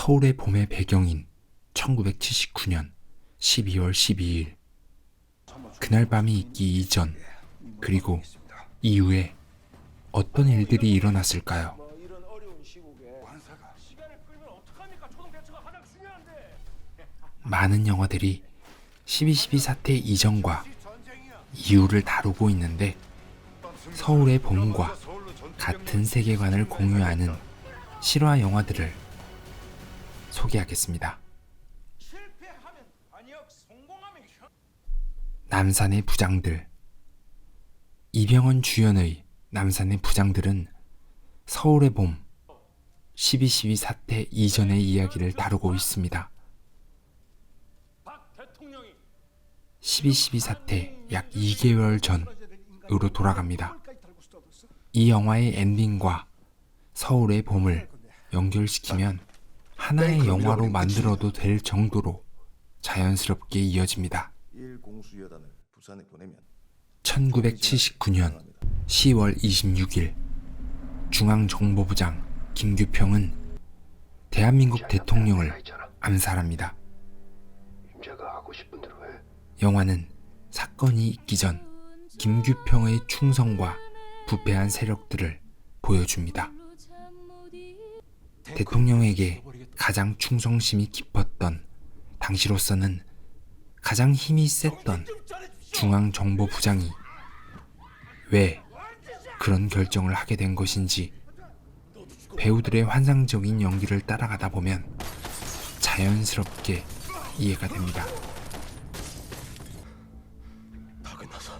서울의 봄의 배경인 1979년 12월 12일. 그날 밤이 있기 이전 그리고 이후에 어떤 일들이 일어났을까요? 많은 영화들이 12.12 사태 이전과 이후를 다루고 있는데 서울의 봄과 같은 세계관을 공유하는 실화 영화들을 소개하겠습니다. 남산의 부장들. 이병헌 주연의 남산의 부장들은 서울의 봄 12.12 사태 이전의 이야기를 다루고 있습니다. 12.12 사태 약 2개월 전으로 돌아갑니다. 이 영화의 엔딩과 서울의 봄을 연결시키면 하나의 영화로 만들어도 될 정도로 자연스럽게 이어집니다. 1979년 10월 26일 중앙정보부장 김규평은 대한민국 대통령을 암살합니다. 영화는 사건이 있기 전 김규평의 충성과 부패한 세력들을 보여줍니다. 대통령에게 가장 충성심이 깊었던, 당시로서는 가장 힘이 셌던 중앙정보부장이 왜 그런 결정을 하게 된 것인지 배우들의 환상적인 연기를 따라가다 보면 자연스럽게 이해가 됩니다.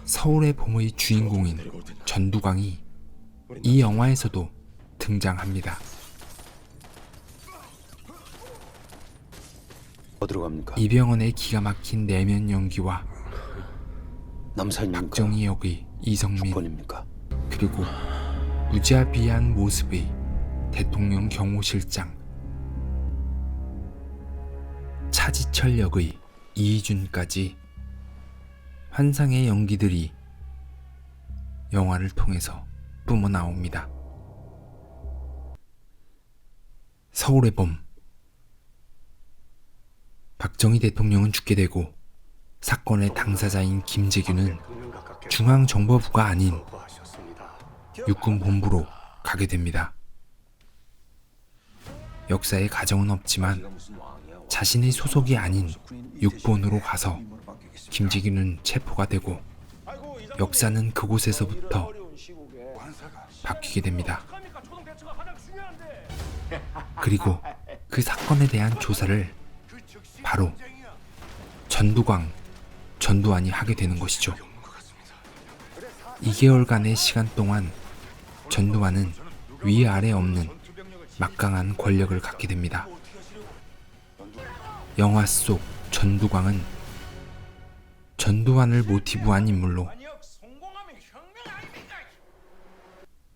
서울의 봄의 주인공인 전두광이 이 영화에서도 등장합니다. 어디로 갑니까? 이병헌의 기가 막힌 내면 연기와 남산입니까? 박정희 역의 이성민, 번입니까? 그리고 무자비한 모습의 대통령 경호실장, 차지철 역의 이희준까지 환상의 연기들이 영화를 통해서 뿜어나옵니다. 서울의 봄. 박정희 대통령은 죽게 되고 사건의 당사자인 김재규는 중앙정보부가 아닌 육군본부로 가게 됩니다. 역사에 가정은 없지만 자신의 소속이 아닌 육본으로 가서 김재규는 체포가 되고 역사는 그곳에서부터 바뀌게 됩니다. 그리고 그 사건에 대한 조사를 바로 전두환이 하게 되는 것이죠. 2개월간의 시간 동안 전두환은 위아래 없는 막강한 권력을 갖게 됩니다. 영화 속 전두광은 전두환을 모티브한 인물로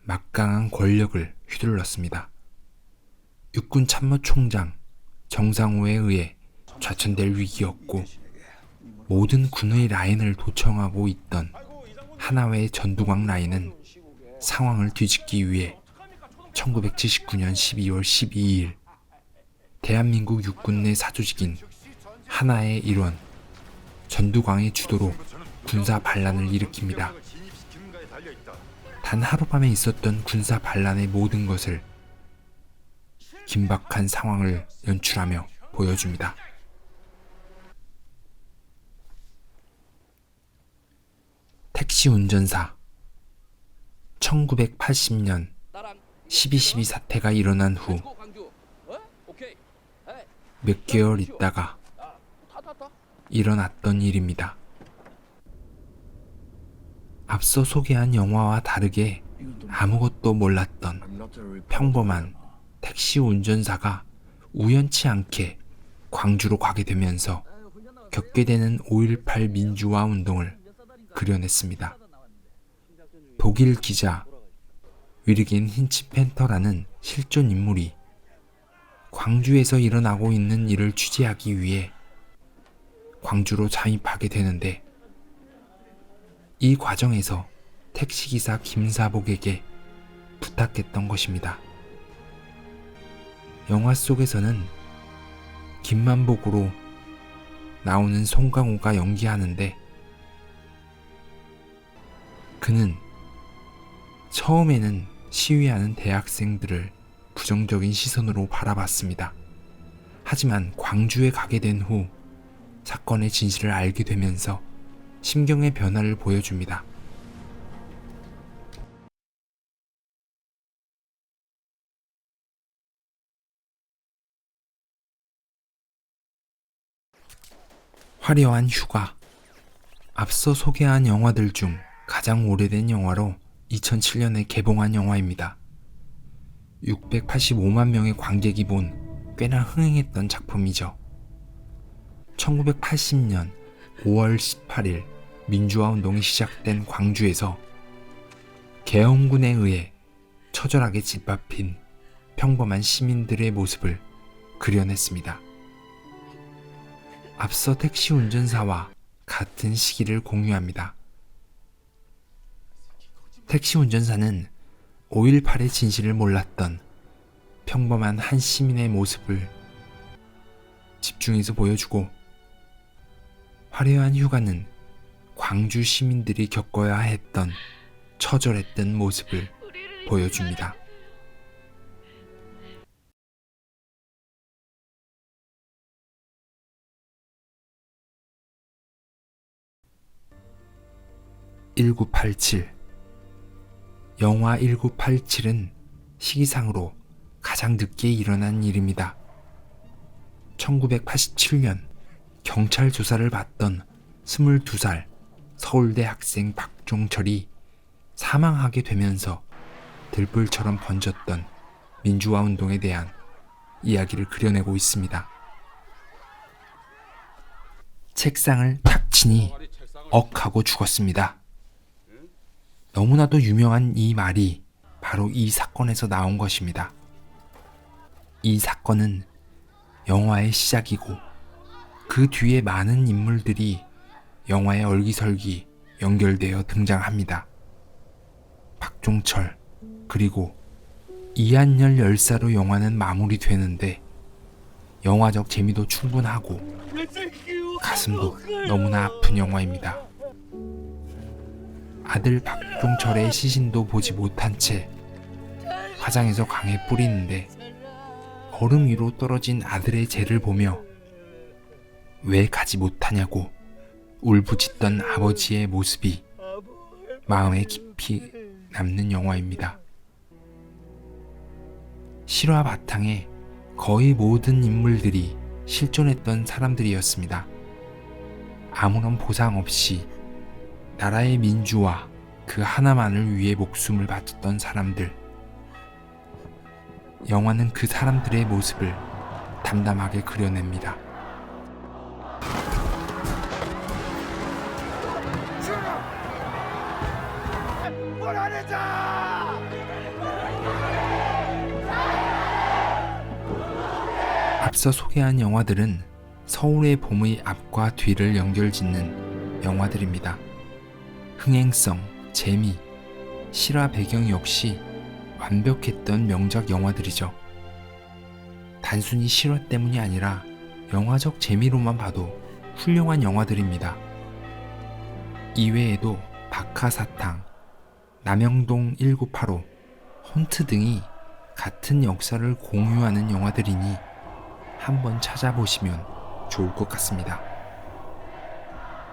막강한 권력을 휘둘렀습니다. 육군 참모총장 정상호에 의해 좌천될 위기였고 모든 군의 라인을 도청하고 있던 하나회의 전두광 라인은 상황을 뒤집기 위해 1979년 12월 12일 대한민국 육군 내 사조직인 하나의 일원 전두광의 주도로 군사 반란을 일으킵니다. 단 하룻밤에 있었던 군사 반란의 모든 것을 긴박한 상황을 연출하며 보여줍니다. 택시 운전사. 1980년 12.12 사태가 일어난 후 몇 개월 있다가 일어났던 일입니다. 앞서 소개한 영화와 다르게 아무것도 몰랐던 평범한 택시 운전사가 우연치 않게 광주로 가게 되면서 겪게 되는 5.18 민주화 운동을 그려냈습니다. 독일 기자 위르겐 힌치펜터라는 실존 인물이 광주에서 일어나고 있는 일을 취재하기 위해 광주로 잠입하게 되는데 이 과정에서 택시기사 김사복에게 부탁했던 것입니다. 영화 속에서는 김만복으로 나오는 송강호가 연기하는데, 그는 처음에는 시위하는 대학생들을 부정적인 시선으로 바라봤습니다. 하지만 광주에 가게 된 후 사건의 진실을 알게 되면서 심경의 변화를 보여줍니다. 화려한 휴가. 앞서 소개한 영화들 중 가장 오래된 영화로 2007년에 개봉한 영화입니다. 685만 명의 관객이 본 꽤나 흥행했던 작품이죠. 1980년 5월 18일 민주화 운동이 시작된 광주에서 계엄군에 의해 처절하게 짓밟힌 평범한 시민들의 모습을 그려냈습니다. 앞서 택시 운전사와 같은 시기를 공유합니다. 택시 운전사는 5.18의 진실을 몰랐던 평범한 한 시민의 모습을 집중해서 보여주고, 화려한 휴가는 광주 시민들이 겪어야 했던 처절했던 모습을 보여줍니다. (1987) 영화 1987은 시기상으로 가장 늦게 일어난 일입니다. 1987년 경찰 조사를 받던 22살 서울대 학생 박종철이 사망하게 되면서 들불처럼 번졌던 민주화 운동에 대한 이야기를 그려내고 있습니다. 책상을 탁 치니 억 하고 죽었습니다. 너무나도 유명한 이 말이 바로 이 사건에서 나온 것입니다. 이 사건은 영화의 시작이고, 그 뒤에 많은 인물들이 영화에 얼기설기 연결되어 등장합니다. 박종철, 그리고 이한열 열사로 영화는 마무리되는데, 영화적 재미도 충분하고 가슴도 너무나 아픈 영화입니다. 아들 박종철의 시신도 보지 못한 채 화장해서 강에 뿌리는데, 얼음 위로 떨어진 아들의 재를 보며 왜 가지 못하냐고 울부짖던 아버지의 모습이 마음에 깊이 남는 영화입니다. 실화 바탕에 거의 모든 인물들이 실존했던 사람들이었습니다. 아무런 보상 없이 나라의 민주화 그 하나만을 위해 목숨을 바쳤던 사람들. 영화는 그 사람들의 모습을 담담하게 그려냅니다. 앞서 소개한 영화들은 서울의 봄의 앞과 뒤를 연결짓는 영화들입니다. 흥행성, 재미, 실화 배경 역시 완벽했던 명작 영화들이죠. 단순히 실화 때문이 아니라 영화적 재미로만 봐도 훌륭한 영화들입니다. 이외에도 박하사탕, 남영동 1985, 혼트 등이 같은 역사를 공유하는 영화들이니 한번 찾아보시면 좋을 것 같습니다.